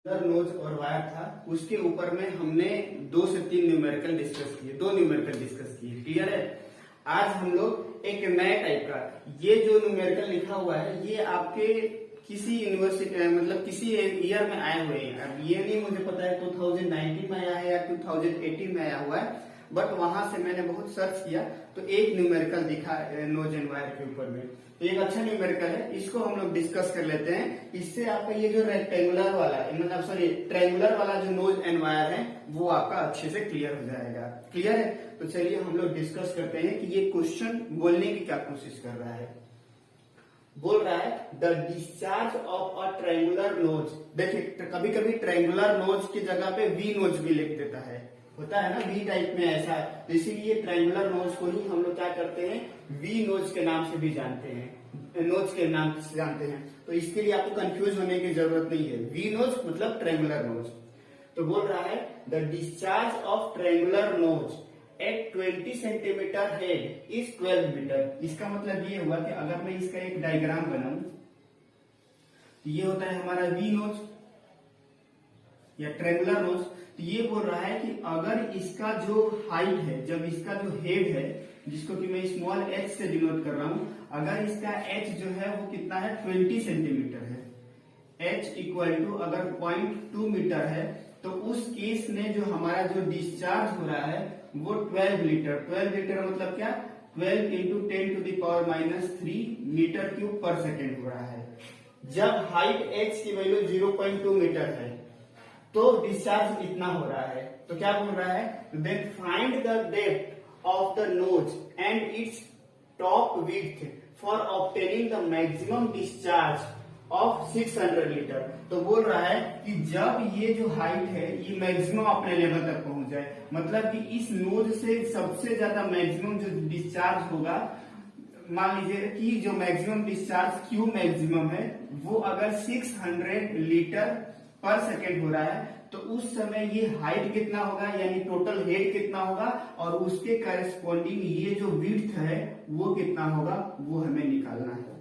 Knows और wire था, उसके ऊपर में हमने 2 से 3 न्यूमेरिकल डिस्कस किए, 2 न्यूमेरिकल डिस्कस किए। क्लियर है। आज हम लोग एक नए टाइप का, ये जो न्यूमेरिकल लिखा हुआ है ये आपके किसी यूनिवर्सिटी मतलब किसी ईयर में आए हुए हैं। अब ये नहीं मुझे पता है 2019 में आया है या 2018 में आया हुआ है, बट वहां से मैंने बहुत सर्च किया तो एक न्यूमेरिकल दिखा नोज एंड वायर के ऊपर में, तो एक अच्छा न्यूमेरिकल है, इसको हम लोग डिस्कस कर लेते हैं। इससे आपका ये जो रेक्टेंगुलर वाला मतलब सॉरी ट्रायंगुलर वाला जो नोज एंड वायर है वो आपका अच्छे से क्लियर हो जाएगा। क्लियर है। तो चलिए हम लोग डिस्कस करते हैं कि ये क्वेश्चन बोलने की क्या कोशिश कर रहा है। बोल रहा है the discharge of a triangular notch. देखिए कभी कभी ट्रायंगुलर नोज की जगह पे वी नोज भी लिख देता है, होता है ना वी टाइप में ऐसा, तो इसीलिए ट्रायंगुलर नोज को ही हम लोग क्या करते हैं वी नोज के नाम से भी जानते हैं, नोज के नाम से जानते हैं। तो इसके लिए आपको कंफ्यूज होने की जरूरत नहीं है, वी नोज मतलब ट्रायंगुलर नोज। तो बोल रहा है the discharge of triangular notch at 20 centimetre head is 12 metre. इसका मतलब ये हुआ कि अगर मैं इसका एक डायग्राम बनाऊं तो ये होता है हमारा वी नोज या ट्रायंगुलर नोज। तो ये बोल रहा है कि अगर इसका जो हाइट है, जब इसका जो हेड है जिसको कि मैं स्मॉल h से डिनोट कर रहा हूं, अगर इसका h जो है वो कितना है 20 सेंटीमीटर है, h इक्वल टू अगर 0.2 मीटर है, तो उस केस में जो हमारा जो डिस्चार्ज हो रहा है वो 12 लीटर। 12 लीटर मतलब क्या, 12 into 10 to the power -3 metre cube पर सेकेंड हो रहा है। जब हाइट h की वैल्यू 0.2 मीटर है तो डिस्चार्ज इतना हो रहा है। तो क्या बोल रहा है, then find the depth of the nose and its top width for obtaining the maximum discharge of 600 litre. तो बोल रहा है कि जब ये जो हाइट है ये मैक्सिमम अपने लेवल तक पहुंच जाए, मतलब कि इस नोज से सबसे ज्यादा मैक्सिमम जो डिस्चार्ज होगा, मान लीजिए कि जो मैक्सिमम डिस्चार्ज क्यू मैक्सिमम है वो अगर 600 लीटर पर सेकेंड हो रहा है, तो उस समय ये हाइट कितना होगा यानी टोटल हेड कितना होगा और उसके करस्पॉन्डिंग ये जो विड्थ है वो कितना होगा वो हमें निकालना है।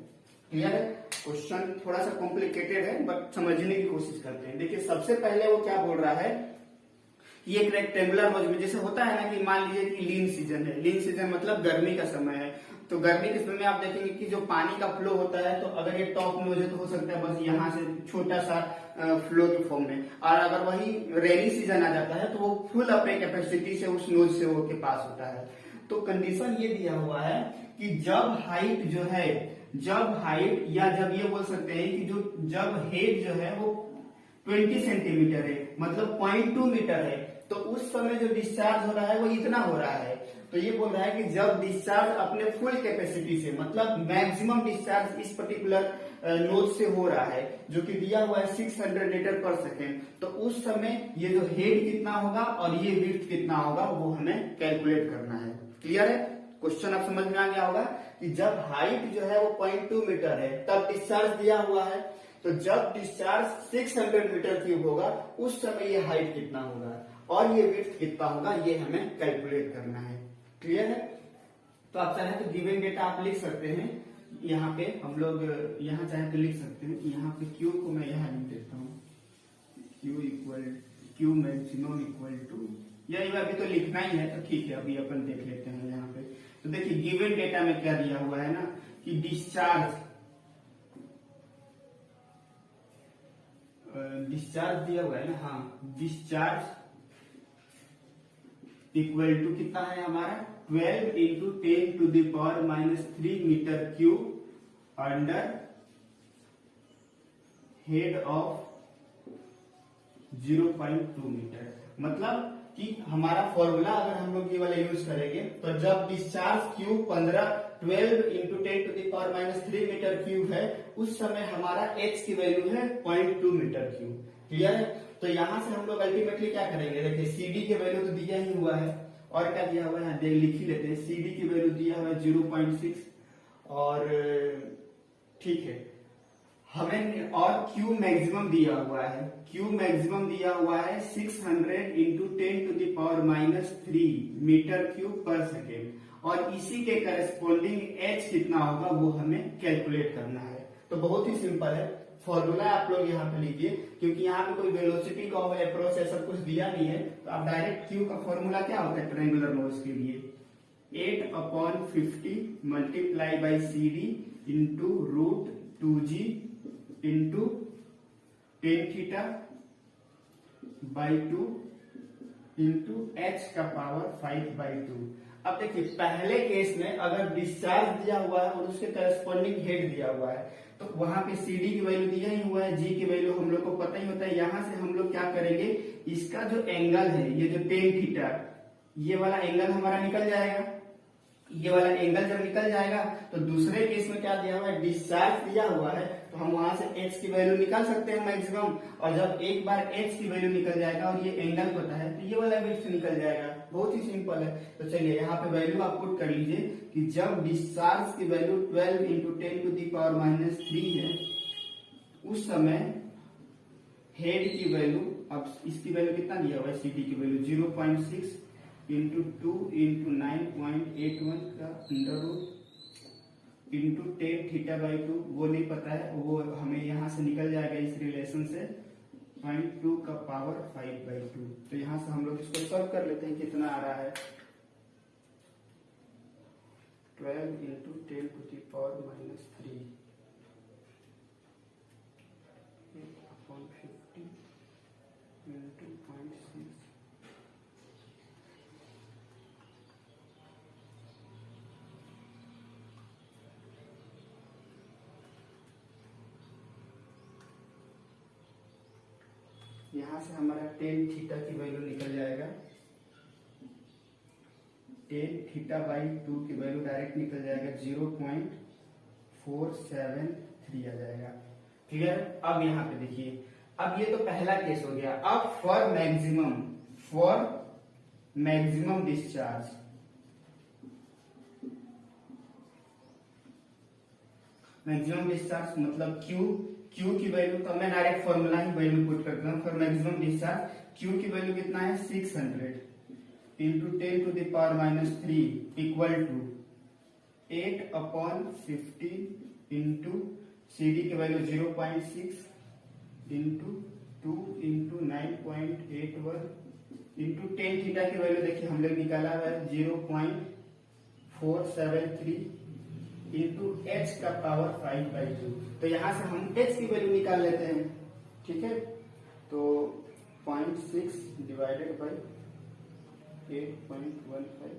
क्लियर है। क्वेश्चन थोड़ा सा कॉम्प्लिकेटेड है बट समझने की कोशिश करते हैं। देखिए सबसे पहले वो क्या बोल रहा है, ये एक रेक्टेंगुलर नोज में जैसे होता है ना कि मान लीजिए कि लीन सीजन है, लीन सीजन मतलब गर्मी का समय है, तो गर्मी के समय में आप देखेंगे कि जो पानी का फ्लो होता है, तो अगर ये टॉप नोज है तो हो सकता है बस यहाँ से छोटा सा फ्लो के फॉर्म में, और अगर वही रेनी सीजन आ जाता है तो वो फुल अपने कैपेसिटी से उस नोज से वो के पास होता है। तो कंडीशन ये दिया हुआ है कि जब हाइट जो है, जब हाइट या जब ये बोल सकते हैं कि जो जब हेड जो है वो 20 सेंटीमीटर है मतलब 0.2 मीटर है, तो उस समय जो डिस्चार्ज हो रहा है वो इतना हो रहा है। तो ये बोल रहा है कि जब डिस्चार्ज अपने फुल कैपेसिटी से मतलब मैक्सिमम डिस्चार्ज इस पर्टिकुलर नोज से हो रहा है जो कि दिया हुआ है 600 लीटर पर सेकेंड, तो उस समय ये जो हेड कितना होगा और ये विड्थ कितना होगा वो हमें कैलकुलेट करना है। क्लियर है। क्वेश्चन आप समझ में आ गया होगा कि जब हाइट जो है वो 0.2 मीटर है तब डिस्चार्ज दिया हुआ है, तो जब डिस्चार्ज 600 मीटर क्यूब होगा उस समय ये हाइट कितना होगा और ये विड्थ कितना होगा ये हमें कैलकुलेट करना है। क्लियर है। तो आप चाहे तो गिवन डेटा आप लिख सकते हैं, यहाँ पे हम लोग यहाँ चाहे तो लिख सकते हैं, यहाँ पे क्यू को मैं यहाँ लिख देता हूँ, क्यू मैक्सिमम इक्वल टू, या अभी तो लिखना ही है तो ठीक है अभी अपन देख लेते हैं यहाँ पे। तो देखिए गिवन डेटा में क्या दिया हुआ है ना कि डिस्चार्ज दिया हुआ है ना, हाँ डिस्चार्ज इक्वल टू कितना है हमारा 12 into 10 to the power -3 metre cube under head of 0.2 metre. मतलब कि हमारा फॉर्मूला अगर हम लोग ये वाला यूज करेंगे तो जब discharge cube 12 into 10 to the power -3 metre cube है उस समय हमारा h की वैल्यू है 0.2 मीटर क्यूब। क्लियर है। तो यहां से हम लोग अल्टीमेटली क्या करेंगे, देखिए CD की वैल्यू तो दिया ही हुआ है और क्या दिया हुआ है लिख ही लेते हैं, CD की वैल्यू दिया हुआ है 0.6 और ठीक है हमें, और Q मैक्सिमम दिया हुआ है, Q मैक्सिमम दिया हुआ है 600 into 10 to the power -3 metre cube पर सेकेंड, और इसी के करस्पॉन्डिंग H कितना होगा वो हमें कैलकुलेट करना है। तो बहुत ही सिंपल है, फॉर्मूला आप लोग यहाँ पे लीजिए, क्योंकि यहाँ पे कोई वेलोसिटी का अप्रोच ऐसा कुछ दिया नहीं है, तो आप डायरेक्ट क्यू का फॉर्मूला क्या होता है ट्रायंगुलर नोज के लिए, 8/50 multiply by C D into √2g into tan theta by 2 into h का पावर 5/2। अब देखिए पहले केस में अगर डिस्चार्ज दिया हुआ है और उसके करस्पॉन्डिंग हेड दिया हुआ है, तो वहां पे सी डी की वैल्यू दिया ही हुआ है, जी की वैल्यू हम लोग को पता ही होता है। यहां से हम लोग क्या करेंगे, इसका जो एंगल है, ये जो टेन थीटा, ये वाला एंगल हमारा निकल जाएगा। ये वाला एंगल जब निकल जाएगा तो दूसरे केस में क्या दिया हुआ है, डिस्चार्ज दिया हुआ है, तो हम वहां से h की वैल्यू निकाल सकते हैं मैक्सिमम। और जब एक बार h की वैल्यू निकल जाएगा और ये एंगल पता है, तो ये वाला विड्थ निकल जाएगा। बहुत ही सिंपल है। तो चलिए यहाँ पे वैल्यू आप पुट कर लीजिए कि जब डिस्चार्ज की वैल्यू 12 इंटू 10⁻³ है, उस समय हेड की वैल्यू, अब इसकी वैल्यू कितना दिया हुआ है, सी डी की वैल्यू 0.6 इंटू 2 इंटू 9.81 का √ इंटू 10 थीटा बाई 2, वो नहीं पता है, वो हमें यहाँ से निकल जाएगा इस रिलेशन से 0.2 का पावर 5/2। तो यहाँ से हम लोग इसको सॉल्व कर लेते हैं, कितना आ रहा है, 12 इंटू 10⁻³ 8/50 इंटू 0.6। यहां से हमारा टेन थीटा की वैल्यू निकल जाएगा, टेन थीटा बाई 2 की वैल्यू डायरेक्ट निकल जाएगा 0.473 आ जाएगा। क्लियर। अब यहाँ पे देखिए, अब ये तो पहला केस हो गया। अब फॉर मैक्सिमम डिस्चार्ज, मतलब Q की वैल्यू, तो मैं डायरेक्ट फॉर्मूला ही वैल्यू पुट करता हूँ। फॉर मैक्सिमम डिस्चार्ज Q की वैल्यू कितना है, 600 into 10⁻³ equal to 8/50 into C D की value 0.6 into 2 into 9.81 into 10 theta की वैल्यू देखिए हम लोग निकाला हुआ है 0.473 इंटू h का पावर 5/2। तो यहां से हम h की वैल्यू निकाल लेते हैं। ठीक है, तो 0.6 डिवाइडेड बाई 8.15,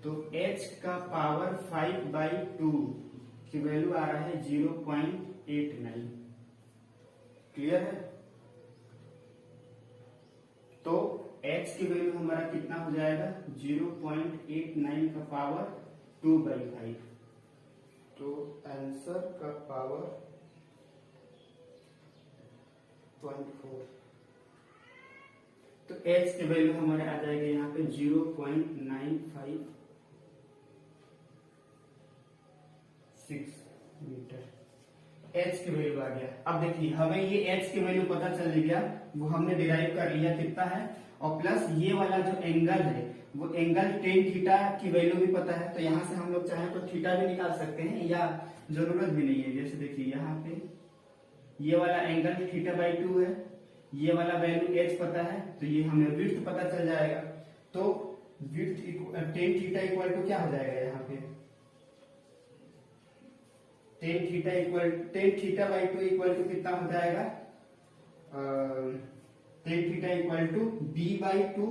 तो h का पावर 5/2 की वैल्यू आ रहा है 0.89। क्लियर है। तो h की वैल्यू हमारा कितना हो जाएगा, 0.89 का पावर 2/5। तो आंसर का पावर 0.4। तो h की वैल्यू हमारे आ जाएगा यहाँ पे 0.956 मीटर। h की वैल्यू आ गया। अब देखिए हमें ये h की वैल्यू पता चल गया, वो हमने डिराइव कर लिया कितना है, और प्लस ये वाला जो एंगल है वो एंगल टेन थीटा की वैल्यू भी पता है। तो यहाँ से हम लोग चाहे तो थीटा भी निकाल सकते हैं, या जरूरत भी नहीं है। जैसे देखिए यहाँ पे ये वाला एंगल θ/2 है, ये वाला वैल्यू h पता है, तो ये हमें विड्थ पता चल जाएगा। तो width tan theta equal to क्या हो जाएगा, यहाँ पे टेन θ/2 इक्वल टू कितना हो जाएगा, tan theta equal to b/2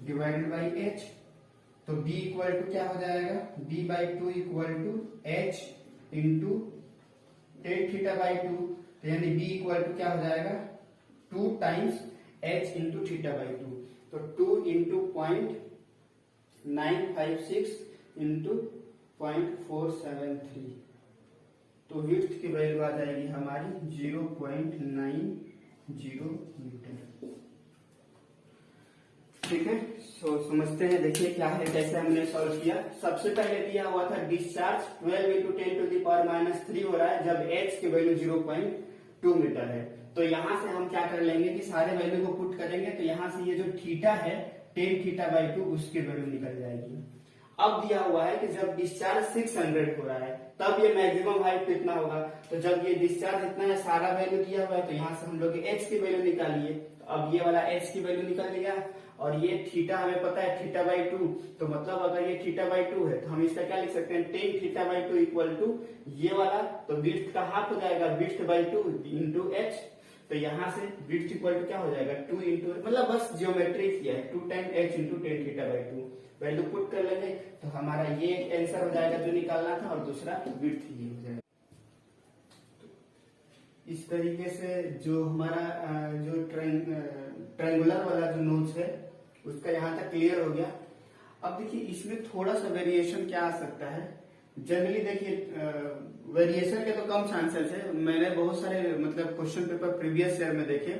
divided by h। तो b इक्वल टू क्या हो जाएगा, b/2 equal to h into tan θ/2। तो यानी b इक्वल टू क्या हो जाएगा, 2 टाइम्स h इंटू θ/2। तो 2 इंटू 0.956 इंटू 0.473। तो विड्थ की वैल्यू आ जाएगी हमारी 0.90 मीटर। ठीक है, समझते हैं। देखिए क्या है, कैसे हमने सॉल्व किया। सबसे पहले दिया हुआ था डिस्चार्ज 12 × 10⁻³ हो रहा है जब h की वैल्यू 0.2 मीटर है। तो यहाँ से हम क्या कर लेंगे कि सारे वैल्यू को पुट करेंगे, तो यहाँ से ये जो थीटा है tan θ/2 उसकी वैल्यू निकल जाएगी। अब दिया हुआ है कि जब डिस्चार्ज 600 हो रहा है तब ये मैक्सिमम हाइट कितना होगा। तो जब ये डिस्चार्ज इतना है, सारा वैल्यू दिया हुआ है, तो यहाँ से हम लोग h की वैल्यू निकालिए। तो अब ये वाला h की वैल्यू निकल लिया, और ये थीटा हमें पता है θ/2, तो मतलब अगर ये θ/2 है तो हम इसका क्या लिख सकते हैं, tan θ/2 इक्वल टू ये वाला, तो विड्थ का हाफ हो जाएगा width/2 इंटू h। तो यहाँ से विड्थ इक्वल टू क्या हो जाएगा 2 इंटू, मतलब बस जियोमेट्री किया है, 2 time h into tan θ/2 value put कर लेंगे तो हमारा ये आंसर हो जाएगा जो निकालना था, और दूसरा विड्थ ये हो जाएगा। इस तरीके से जो हमारा जो ट्रायंगुलर वाला जो नोच है उसका यहाँ तक क्लियर हो गया। अब देखिए इसमें थोड़ा सा वेरिएशन क्या आ सकता है। जनरली देखिए वेरिएशन के तो कम चांसेस है, मैंने बहुत सारे मतलब क्वेश्चन पेपर प्रीवियस ईयर में देखे,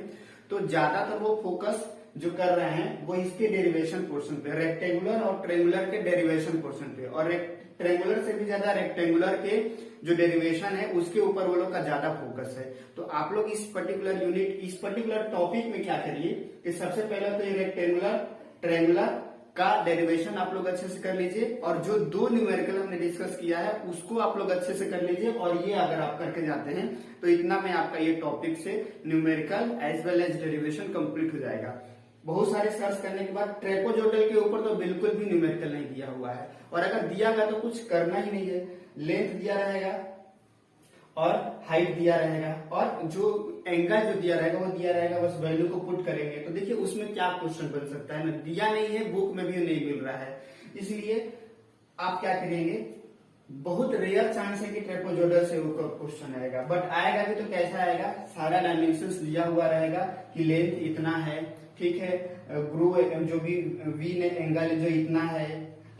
तो ज्यादातर वो फोकस जो कर रहे हैं वो इसके डेरिवेशन पोर्शन पे, रेक्टेंगुलर और ट्रायंगुलर के डेरिवेशन पोर्शन पे, और ट्रायंगुलर से भी ज्यादा रेक्टेंगुलर के जो डेरिवेशन है उसके ऊपर वो लोग का ज्यादा फोकस है। तो आप लोग इस पर्टिकुलर यूनिट, इस पर्टिकुलर टॉपिक में क्या करिए कि सबसे पहले तो ये रेक्टेंगुलर ट्रायंगुलर का डेरिवेशन आप लोग अच्छे से कर लीजिए, और जो दो न्यूमेरिकल हमने डिस्कस किया है उसको आप लोग अच्छे से कर लीजिए। और ये अगर आप करके जाते हैं तो इतना में आपका ये टॉपिक से numerical as well as derivation complete हो जाएगा। बहुत सारे सर्च करने के बाद ट्रेपोजोडल के ऊपर तो बिल्कुल भी न्यूमेरिकल नहीं दिया हुआ है, और अगर दिया गया तो कुछ करना ही नहीं है। लेंथ दिया रहेगा और हाइट दिया रहेगा, और जो एंगल जो दिया रहेगा वो दिया रहेगा, बस वैल्यू को पुट करेंगे। तो देखिए उसमें क्या क्वेश्चन बन सकता है ना, दिया नहीं है, बुक में भी नहीं मिल रहा है, इसलिए आप क्या करेंगे, बहुत रेयर चांस है कि ट्रेपोजोडल से क्वेश्चन आएगा, बट आएगा भी तो कैसा आएगा, सारा डायमेंशन दिया हुआ रहेगा कि लेंथ इतना है, ठीक है, ग्रूव जो भी वी ने एंगल जो इतना है,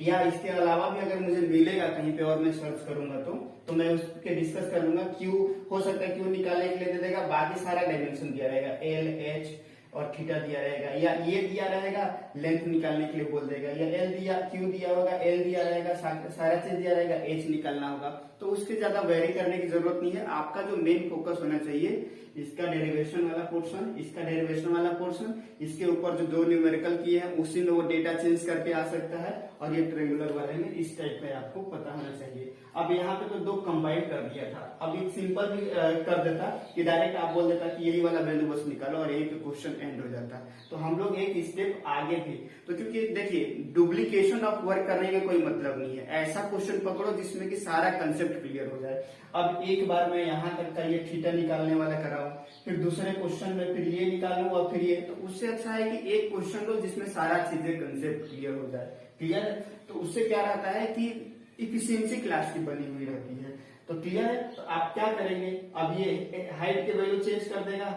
या इसके अलावा भी अगर मुझे मिलेगा कहीं पे और मैं सर्च करूंगा तो मैं उसके डिस्कस कर लूंगा। क्यू हो सकता है, क्यू निकालने के लिए दे देगा, बाकी सारा डायमेंशन दिया रहेगा, एल एच और थीटा दिया रहेगा, या ये दिया रहेगा लेंथ निकालने के लिए बोल देगा, या एल दिया, क्यू दिया होगा, एल दिया रहेगा, सारा चीज दिया रहेगा, एच निकालना होगा। तो उसके ज्यादा वेरी करने की जरूरत नहीं है। आपका जो मेन फोकस होना चाहिए, इसका डेरिवेशन वाला पोर्शन, इसका डेरिवेशन वाला पोर्शन, इसके ऊपर जो दो न्यूमेरिकल किए हैं उसी में वो डेटा चेंज करके आ सकता है, और ये ट्रायंगुलर वाले में इस टाइप का आपको पता होना चाहिए। अब यहाँ पे तो दो कंबाइन कर दिया था, अब एक सिंपल भी कर देता कि डायरेक्ट आप बोल देता कि यही वाला वैल्यू बस निकालो और यही पे क्वेश्चन एंड हो जाता। तो हम लोग एक स्टेप आगे थे, तो क्योंकि देखिए डुप्लीकेशन ऑफ वर्क करने का कोई मतलब नहीं है, ऐसा क्वेश्चन पकड़ो जिसमें कि सारा कंसेप्ट क्लियर हो जाए। अब एक बार मैं यहाँ तक का ये थीटा निकालने वाला कराऊं, फिर दूसरे क्वेश्चन में फिर ये निकालूं और फिर ये, तो उससे अच्छा है कि एक क्वेश्चन लो जिसमें सारा चीजें कंसेप्ट क्लियर हो जाए। क्लियर है? तो उससे क्या रहता है कि इफिशियंसी क्लास की बनी हुई रहती है। तो क्लियर है? तो आप क्या करेंगे, अब ये हाइट के वैल्यू चेंज कर देगा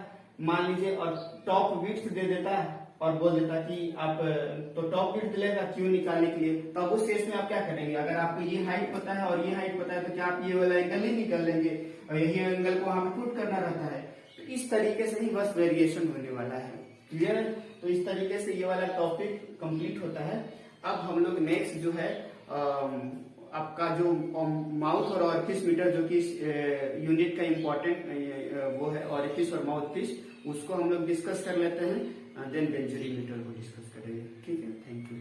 मान लीजिए, और टॉप विड्थ दे देता है और बोल देता कि आप तो टॉप विड्थ लेगा क्यू निकालने के लिए। तो अब उस केस में आप क्या करेंगे, अगर आपको ये हाइट पता है और ये हाइट पता है तो क्या आप ये वाला एंगल ही निकाल लेंगे, और यही एंगल को हमें पुट करना रहता है। तो इस तरीके से ही बस वेरिएशन होने वाला है। क्लियर है? तो इस तरीके से ये वाला टॉपिक कंप्लीट होता है। अब हम लोग नेक्स्ट जो है आपका जो माउथ और ऑरिफिस मीटर, जो कि यूनिट का इम्पोर्टेंट वो है, ऑरिफिस और माउथ फिश, उसको हम लोग डिस्कस कर लेते हैं, देन बेंचुरी मीटर को डिस्कस करेंगे। ठीक है, थैंक यू।